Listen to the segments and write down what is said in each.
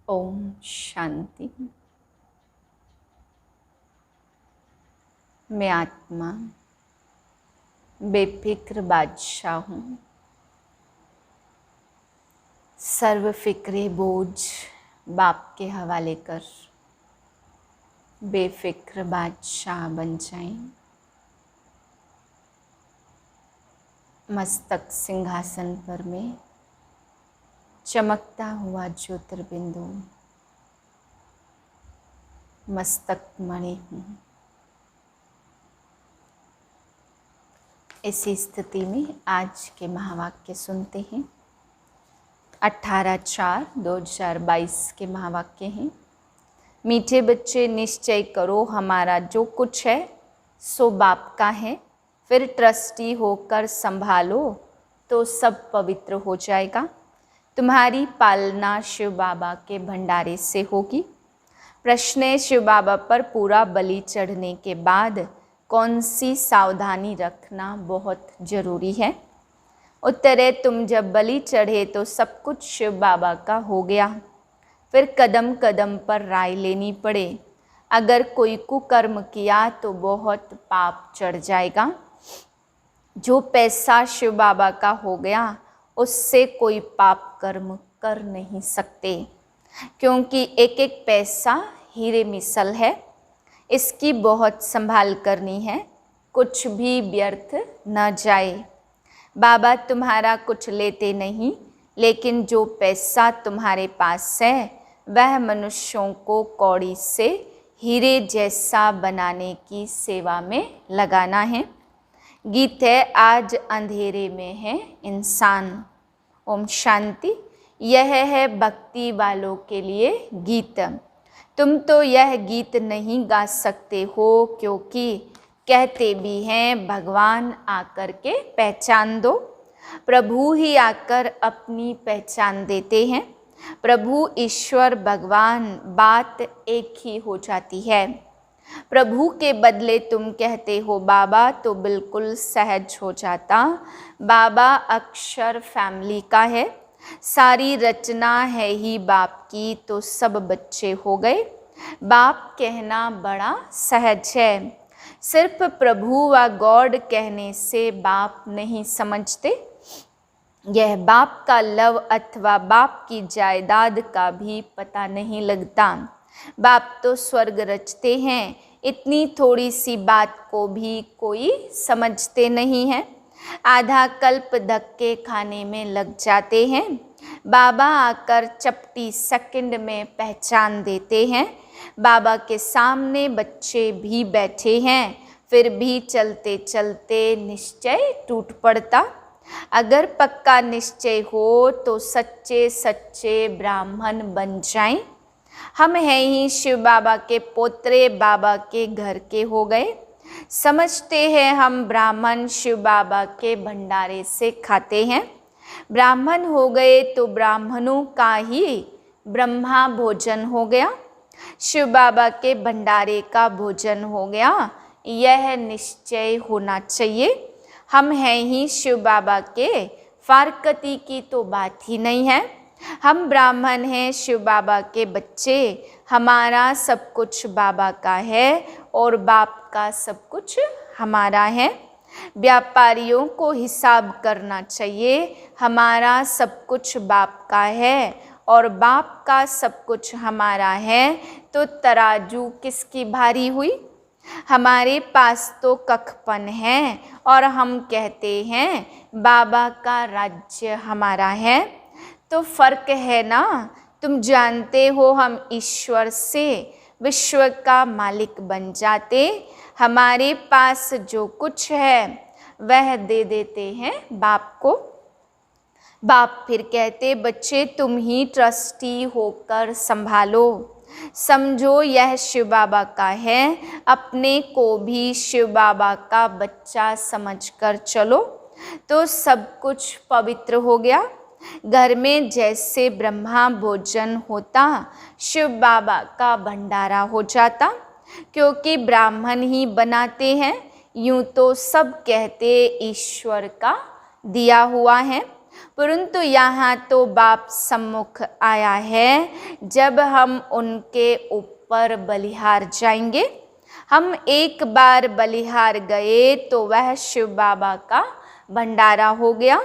ओम शांति। मैं आत्मा बेफिक्र बादशाह हूँ। सर्व फिक्रे बोझ बाप के हवाले कर बेफिक्र बादशाह बन जाएं। मस्तक सिंहासन पर मैं चमकता हुआ ज्योतिर्बिंदु मस्तक मणि हूँ। इसी स्थिति में आज के महावाक्य सुनते हैं। 18/4/2022 के महावाक्य हैं। मीठे बच्चे, निश्चय करो हमारा जो कुछ है सो बाप का है, फिर ट्रस्टी होकर संभालो तो सब पवित्र हो जाएगा। तुम्हारी पालना शिव बाबा के भंडारे से होगी। प्रश्न है, शिव बाबा पर पूरा बलि चढ़ने के बाद कौन सी सावधानी रखना बहुत ज़रूरी है? उत्तर है, तुम जब बलि चढ़े तो सब कुछ शिव बाबा का हो गया। फिर कदम कदम पर राय लेनी पड़े। अगर कोई कुकर्म किया तो बहुत पाप चढ़ जाएगा। जो पैसा शिव बाबा का हो गया उससे कोई पाप कर्म कर नहीं सकते, क्योंकि एक एक पैसा हीरे मिसल है। इसकी बहुत संभाल करनी है, कुछ भी व्यर्थ न जाए। बाबा तुम्हारा कुछ लेते नहीं, लेकिन जो पैसा तुम्हारे पास है वह मनुष्यों को कौड़ी से हीरे जैसा बनाने की सेवा में लगाना है। गीत है, आज अंधेरे में है इंसान। ओम शांति। यह है भक्ति वालों के लिए गीत। तुम तो यह गीत नहीं गा सकते हो, क्योंकि कहते भी हैं भगवान आकर के पहचान दो। प्रभु ही आकर अपनी पहचान देते हैं। प्रभु ईश्वर भगवान बात एक ही हो जाती है। प्रभु के बदले तुम कहते हो बाबा तो बिल्कुल सहज हो जाता। बाबा अक्षर फैमिली का है, सारी रचना है ही बाप की, तो सब बच्चे हो गए। बाप कहना बड़ा सहज है। सिर्फ प्रभु व गॉड कहने से बाप नहीं समझते। यह बाप का लव अथवा बाप की जायदाद का भी पता नहीं लगता। बाप तो स्वर्ग रचते हैं, इतनी थोड़ी सी बात को भी कोई समझते नहीं है। आधा कल्प धक्के खाने में लग जाते हैं। बाबा आकर चपटी सेकंड में पहचान देते हैं। बाबा के सामने बच्चे भी बैठे हैं, फिर भी चलते चलते निश्चय टूट पड़ता। अगर पक्का निश्चय हो तो सच्चे सच्चे ब्राह्मण बन जाएं। हम हैं ही शिव बाबा के पोतरे, बाबा के घर के हो गए। समझते हैं हम ब्राह्मण शिव बाबा के भंडारे से खाते हैं। ब्राह्मण हो गए तो ब्राह्मणों का ही ब्रह्मा भोजन हो गया, शिव बाबा के भंडारे का भोजन हो गया। यह निश्चय होना चाहिए। हम हैं ही शिव बाबा के, फारकती की तो बात ही नहीं है। हम ब्राह्मण हैं, शिव बाबा के बच्चे। हमारा सब कुछ बाबा का है और बाप का सब कुछ हमारा है। व्यापारियों को हिसाब करना चाहिए। हमारा सब कुछ बाप का है और बाप का सब कुछ हमारा है, तो तराजू किसकी भारी हुई? हमारे पास तो कखपन है और हम कहते हैं बाबा का राज्य हमारा है। तो फर्क है ना। तुम जानते हो हम ईश्वर से विश्व का मालिक बन जाते। हमारे पास जो कुछ है वह दे देते हैं बाप को। बाप फिर कहते, बच्चे तुम ही ट्रस्टी होकर संभालो। समझो यह शिव बाबा का है, अपने को भी शिव बाबा का बच्चा समझकर चलो तो सब कुछ पवित्र हो गया। घर में जैसे ब्रह्मा भोजन होता, शिव बाबा का भंडारा हो जाता, क्योंकि ब्राह्मण ही बनाते हैं। यूं तो सब कहते ईश्वर का दिया हुआ है। परंतु यहाँ तो बाप सम्मुख आया है। जब हम उनके ऊपर बलिहार जाएंगे, हम एक बार बलिहार गए तो वह शिव बाबा का भंडारा हो गया।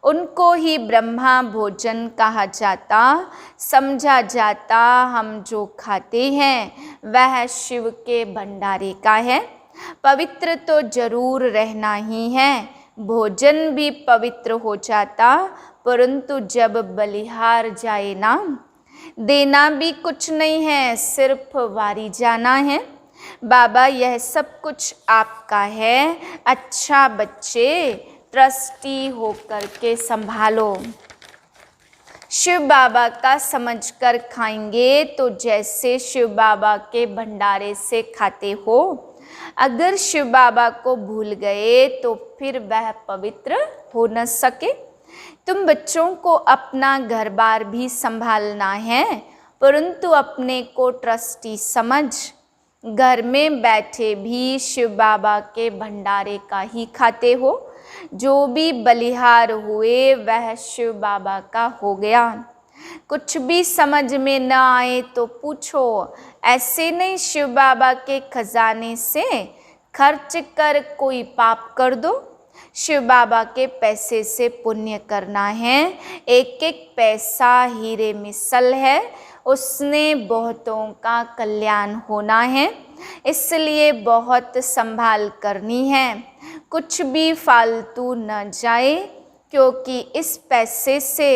उनको ही ब्रह्मा भोजन कहा जाता, समझा जाता। हम जो खाते हैं वह शिव के भंडारे का है। पवित्र तो जरूर रहना ही है, भोजन भी पवित्र हो जाता। परंतु जब बलिहार जाए ना, देना भी कुछ नहीं है, सिर्फ वारी जाना है। बाबा यह सब कुछ आपका है, अच्छा बच्चे ट्रस्टी होकर के संभालो। शिव बाबा का समझकर खाएंगे तो जैसे शिव बाबा के भंडारे से खाते हो। अगर शिव बाबा को भूल गए तो फिर वह पवित्र हो न सके। तुम बच्चों को अपना घर बार भी संभालना है, परंतु अपने को ट्रस्टी समझ घर में बैठे भी शिव बाबा के भंडारे का ही खाते हो। जो भी बलिहार हुए वह शिव बाबा का हो गया। कुछ भी समझ में न आए तो पूछो, ऐसे नहीं शिव बाबा के खजाने से खर्च कर कोई पाप कर दो। शिव बाबा के पैसे से पुण्य करना है। एक एक पैसा हीरे मिसल है, उसने बहुतों का कल्याण होना है, इसलिए बहुत संभाल करनी है। कुछ भी फालतू न जाए, क्योंकि इस पैसे से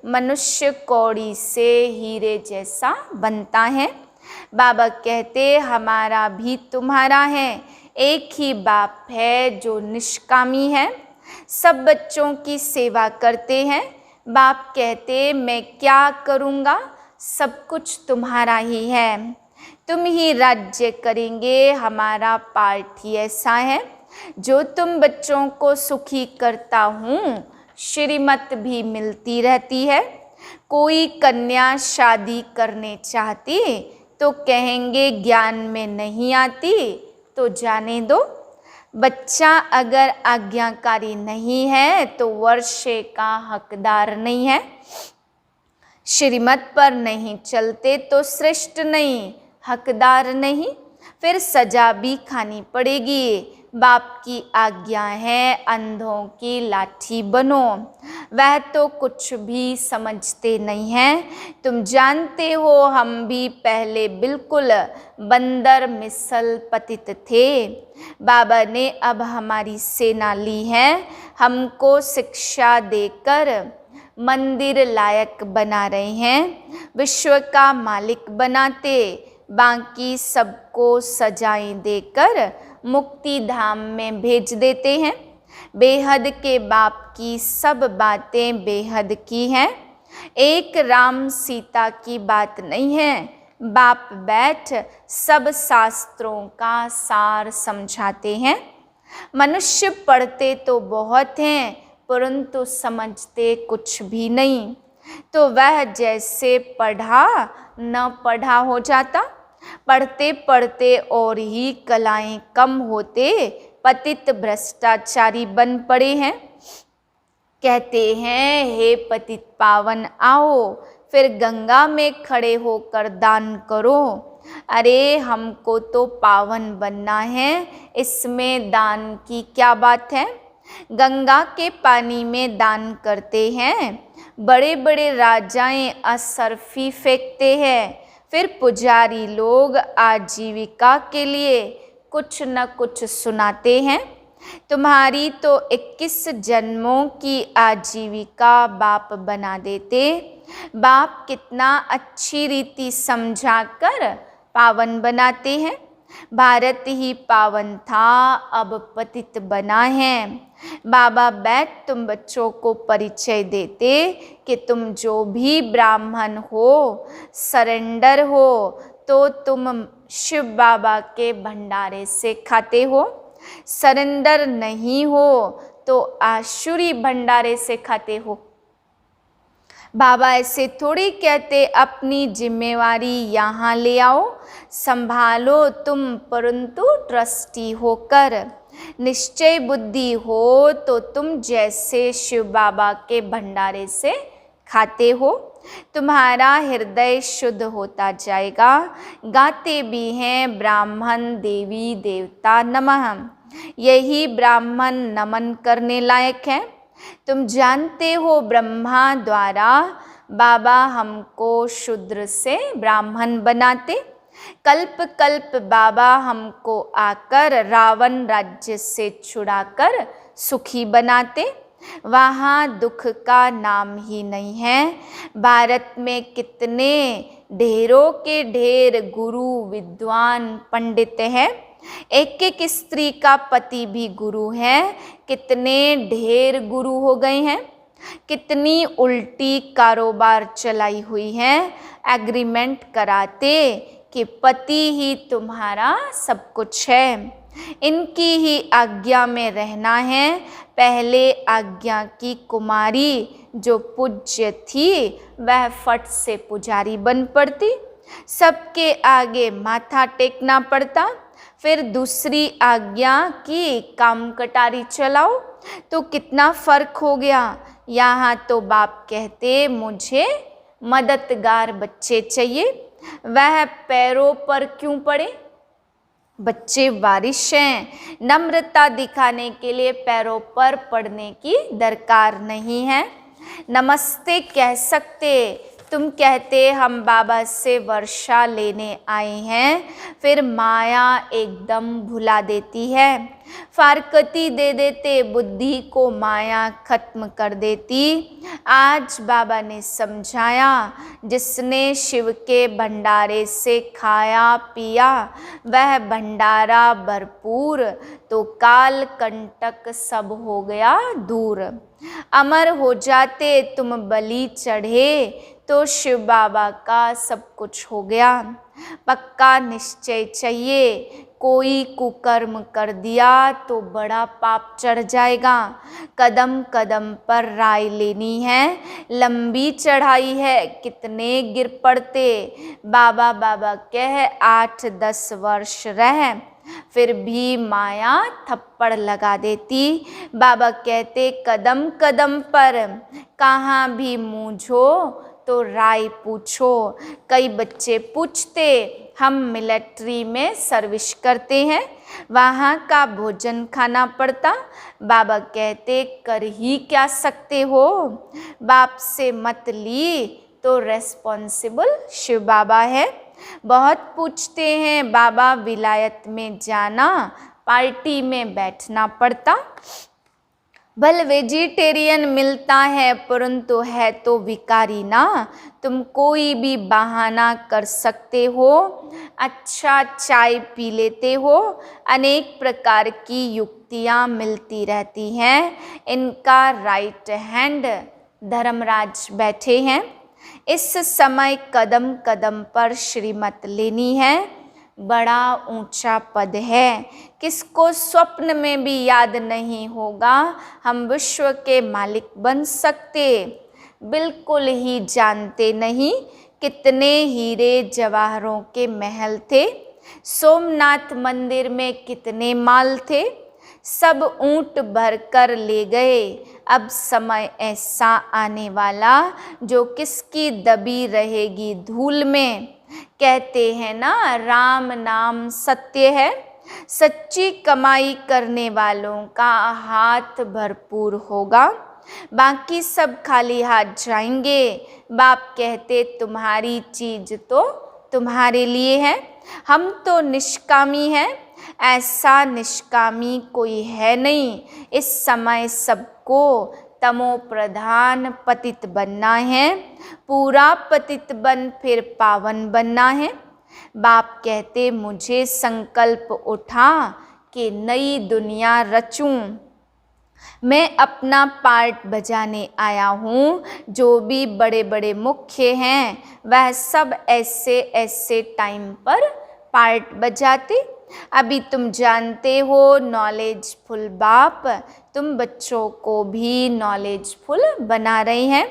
मनुष्य कौड़ी से हीरे जैसा बनता है। बाबा कहते हमारा भी तुम्हारा है, एक ही बाप है जो निष्कामी है, सब बच्चों की सेवा करते हैं। बाप कहते मैं क्या करूँगा, सब कुछ तुम्हारा ही है, तुम ही राज्य करेंगे। हमारा पार्ट ही ऐसा है, जो तुम बच्चों को सुखी करता हूँ, श्रीमत भी मिलती रहती है। कोई कन्या शादी करने चाहती तो कहेंगे ज्ञान में नहीं आती, तो जाने दो। बच्चा अगर आज्ञाकारी नहीं है तो वर्षे का हकदार नहीं है। श्रीमत पर नहीं चलते तो श्रेष्ठ नहीं, हकदार नहीं, फिर सजा भी खानी पड़ेगी। बाप की आज्ञा है अंधों की लाठी बनो। वह तो कुछ भी समझते नहीं हैं। तुम जानते हो हम भी पहले बिल्कुल बंदर मिसल पतित थे। बाबा ने अब हमारी सेना ली है, हमको शिक्षा देकर मंदिर लायक बना रहे हैं। विश्व का मालिक बनाते, बाकी सबको सजाएं देकर मुक्ति धाम में भेज देते हैं। बेहद के बाप की सब बातें बेहद की हैं, एक राम सीता की बात नहीं है। बाप बैठ सब शास्त्रों का सार समझाते हैं। मनुष्य पढ़ते तो बहुत हैं, परंतु समझते कुछ भी नहीं, तो वह जैसे पढ़ा न पढ़ा हो जाता। पढ़ते पढ़ते और ही कलाएं कम होते, पतित भ्रष्टाचारी बन पड़े हैं। कहते हैं हे पतित पावन आओ, फिर गंगा में खड़े होकर दान करो। अरे हमको तो पावन बनना है, इसमें दान की क्या बात है। गंगा के पानी में दान करते हैं, बड़े बड़े राजाएं असरफी फेंकते हैं, फिर पुजारी लोग आजीविका के लिए कुछ न कुछ सुनाते हैं। तुम्हारी तो 21 जन्मों की आजीविका बाप बना देते। बाप कितना अच्छी रीति समझाकर पावन बनाते हैं। भारत ही पावन था, अब पतित बना है। बाबा बैठ तुम बच्चों को परिचय देते कि तुम जो भी ब्राह्मण हो, सरेंडर हो, तो तुम शिव बाबा के भंडारे से खाते हो। सरेंडर नहीं हो तो आसुरी भंडारे से खाते हो। बाबा ऐसे थोड़ी कहते अपनी जिम्मेवारी यहाँ ले आओ, संभालो तुम, परंतु ट्रस्टी होकर। निश्चय बुद्धि हो तो तुम जैसे शिव बाबा के भंडारे से खाते हो, तुम्हारा हृदय शुद्ध होता जाएगा। गाते भी हैं ब्राह्मण देवी देवता नमः, यही ब्राह्मण नमन करने लायक है। तुम जानते हो ब्रह्मा द्वारा बाबा हमको शूद्र से ब्राह्मण बनाते, कल्प कल्प बाबा हमको आकर रावण राज्य से छुड़ाकर सुखी बनाते। वहाँ दुख का नाम ही नहीं है। भारत में कितने ढेरों के ढेर गुरु विद्वान पंडित हैं, एक एक स्त्री का पति भी गुरु है। कितने ढेर गुरु हो गए हैं, कितनी उल्टी कारोबार चलाई हुई है, एग्रीमेंट कराते कि पति ही तुम्हारा सब कुछ है, इनकी ही आज्ञा में रहना है। पहले आज्ञा की कुमारी जो पूज्य थी वह फट से पुजारी बन पड़ती, सबके आगे माथा टेकना पड़ता। फिर दूसरी आज्ञा की काम कटारी चलाओ, तो कितना फर्क हो गया। यहाँ तो बाप कहते मुझे मददगार बच्चे चाहिए, वह पैरों पर क्यों पड़े। बच्चे वारिश हैं, नम्रता दिखाने के लिए पैरों पर पड़ने की दरकार नहीं है। नमस्ते कह सकते, तुम कहते हम बाबा से वर्षा लेने आए हैं, फिर माया एकदम भुला देती है, फारकती दे देते, बुद्धि को माया खत्म कर देती। आज बाबा ने समझाया, जिसने शिव के भंडारे से खाया पिया वह भंडारा भरपूर, तो काल कंटक सब हो गया दूर। अमर हो जाते तुम बलि चढ़े, तो शिव बाबा का सब कुछ हो गया। पक्का निश्चय चाहिए, कोई कुकर्म कर दिया तो बड़ा पाप चढ़ जाएगा। कदम कदम पर राय लेनी है, लंबी चढ़ाई है, कितने गिर पड़ते। बाबा बाबा कह 8-10 वर्ष रह, फिर भी माया थप्पड़ लगा देती। बाबा कहते कदम कदम पर कहाँ भी मूझो तो राय पूछो। कई बच्चे पूछते हम मिलिट्री में सर्विस करते हैं, वहाँ का भोजन खाना पड़ता। बाबा कहते कर ही क्या सकते हो, बाप से मत ली तो रेस्पॉन्सिबल शिव बाबा है। बहुत पूछते हैं बाबा विलायत में जाना, पार्टी में बैठना पड़ता। भल वेजिटेरियन मिलता है परंतु है तो भिखारी ना, तुम कोई भी बहाना कर सकते हो, अच्छा चाय पी लेते हो, अनेक प्रकार की युक्तियाँ मिलती रहती हैं। इनका राइट हैंड धर्मराज बैठे हैं। इस समय कदम कदम पर श्रीमत लेनी है, बड़ा ऊंचा पद है, किसको स्वप्न में भी याद नहीं होगा हम विश्व के मालिक बन सकते। बिल्कुल ही जानते नहीं कितने हीरे जवाहरों के महल थे, सोमनाथ मंदिर में कितने माल थे, सब ऊंट भर कर ले गए। अब समय ऐसा आने वाला जो किसकी दबी रहेगी धूल में। कहते हैं ना राम नाम सत्य है, सच्ची कमाई करने वालों का हाथ भरपूर होगा, बाकी सब खाली हाथ जाएंगे। बाप कहते तुम्हारी चीज तो तुम्हारे लिए है, हम तो निष्कामी हैं, ऐसा निष्कामी कोई है नहीं। इस समय सबको तमो प्रधान पतित बनना है, पूरा पतित बन फिर पावन बनना है। बाप कहते मुझे संकल्प उठा कि नई दुनिया रचूं, मैं अपना पार्ट बजाने आया हूँ। जो भी बड़े बड़े मुख्य हैं वह सब ऐसे ऐसे टाइम पर पार्ट बजाते। अभी तुम जानते हो नॉलेजफुल बाप तुम बच्चों को भी नॉलेजफुल बना रहे हैं।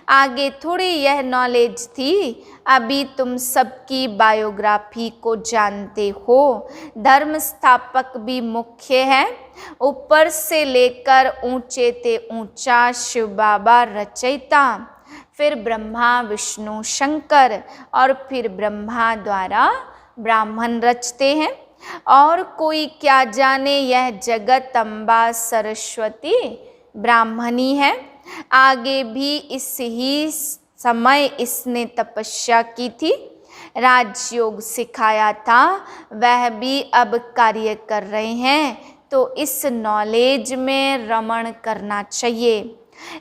आगे थोड़ी यह नॉलेज थी, अभी तुम सबकी बायोग्राफी को जानते हो। धर्म स्थापक भी मुख्य है, ऊपर से लेकर ऊंचे ते ऊंचा शिव बाबा रचयिता, फिर ब्रह्मा विष्णु शंकर और फिर ब्रह्मा द्वारा ब्राह्मण रचते हैं। और कोई क्या जाने यह जगत अम्बा सरस्वती ब्राह्मणी है। आगे भी इस ही समय इसने तपस्या की थी, राजयोग सिखाया था, वह भी अब कार्य कर रहे हैं। तो इस नॉलेज में रमण करना चाहिए।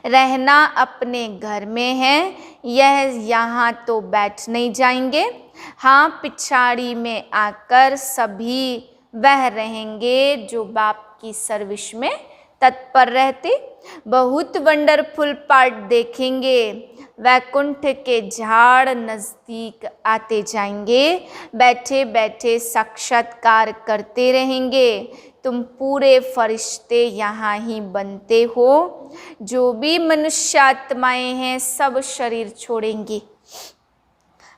रहना अपने घर में है, यह यहाँ तो बैठ नहीं जाएंगे। हाँ, पिछाड़ी में आकर सभी वह रहेंगे जो बाप की सर्विस में तत्पर रहते। बहुत वंडरफुल पार्ट देखेंगे। वैकुंठ के झाड़ नज़दीक आते जाएंगे, बैठे बैठे साक्षात्कार करते रहेंगे। तुम पूरे फरिश्ते यहाँ ही बनते हो। जो भी मनुष्य आत्माएं हैं सब शरीर छोड़ेंगी,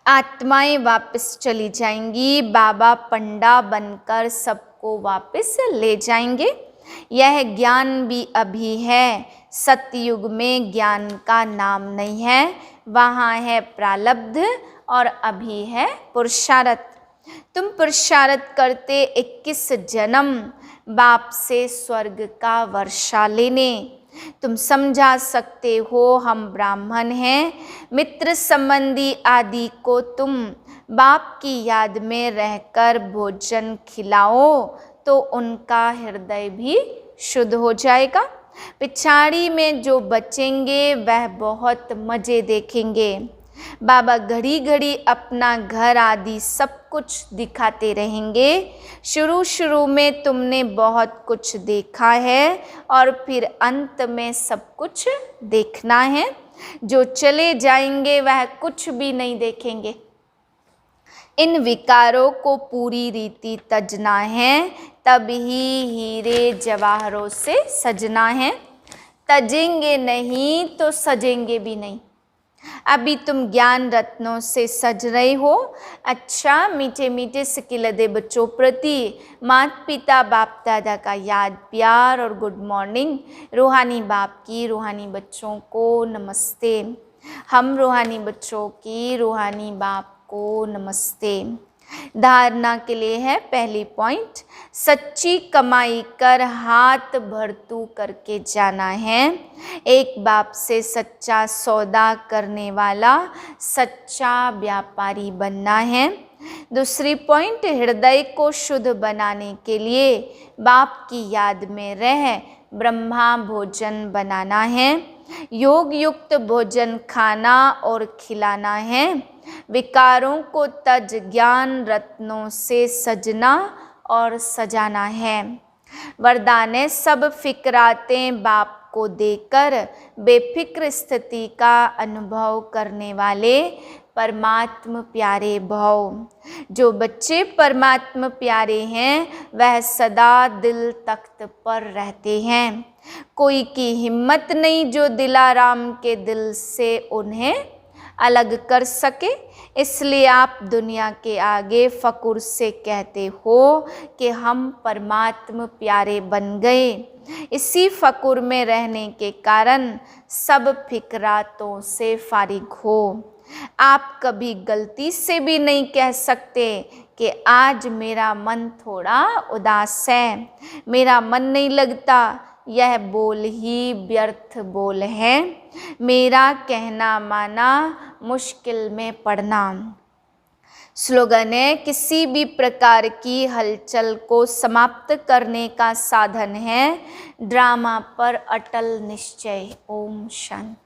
आत्माएं वापस चली जाएंगी। बाबा पंडा बनकर सबको वापस ले जाएंगे। यह ज्ञान भी अभी है। सतयुग में ज्ञान का नाम नहीं है, वहाँ है प्रारब्ध और अभी है पुरुषार्थ। तुम पुरुषार्थ करते 21 जन्म बाप से स्वर्ग का वर्षा लेने। तुम समझा सकते हो हम ब्राह्मण हैं। मित्र संबंधी आदि को तुम बाप की याद में रहकर भोजन खिलाओ तो उनका हृदय भी शुद्ध हो जाएगा। पिछाड़ी में जो बचेंगे वह बहुत मज़े देखेंगे। बाबा घड़ी घड़ी अपना घर आदि सब कुछ दिखाते रहेंगे। शुरू शुरू में तुमने बहुत कुछ देखा है और फिर अंत में सब कुछ देखना है। जो चले जाएंगे वह कुछ भी नहीं देखेंगे। इन विकारों को पूरी रीति तजना है, तभी हीरे जवाहरों से सजना है। तजेंगे नहीं तो सजेंगे भी नहीं। अभी तुम ज्ञान रत्नों से सज रहे हो। अच्छा, मीठे मीठे सिकिलदे बच्चों प्रति माता पिता बाप दादा का याद प्यार और गुड मॉर्निंग। रूहानी बाप की रूहानी बच्चों को नमस्ते। हम रूहानी बच्चों की रूहानी बाप को नमस्ते। धारणा के लिए है पहली पॉइंट, सच्ची कमाई कर हाथ भरतू करके जाना है। एक बाप से सच्चा सौदा करने वाला सच्चा व्यापारी बनना है। दूसरी पॉइंट, हृदय को शुद्ध बनाने के लिए बाप की याद में रह ब्रह्मा भोजन बनाना है। योग युक्त भोजन खाना और खिलाना है। विकारों को तज ज्ञान रत्नों से सजना और सजाना है। वरदान है सब फिक्रातें बाप को देकर बेफिक्र स्थिति का अनुभव करने वाले परमात्म प्यारे भव। जो बच्चे परमात्म प्यारे हैं वह सदा दिल तख्त पर रहते हैं। कोई की हिम्मत नहीं जो दिलाराम के दिल से उन्हें अलग कर सके। इसलिए आप दुनिया के आगे फ़कुर से कहते हो कि हम परमात्म प्यारे बन गए। इसी फ़कुर में रहने के कारण सब फिक्रातों से फारिग हो। आप कभी गलती से भी नहीं कह सकते कि आज मेरा मन थोड़ा उदास है, मेरा मन नहीं लगता। यह बोल ही व्यर्थ बोल है। मेरा कहना माना मुश्किल में पड़ना। स्लोगन है किसी भी प्रकार की हलचल को समाप्त करने का साधन है ड्रामा पर अटल निश्चय। ओम शांति।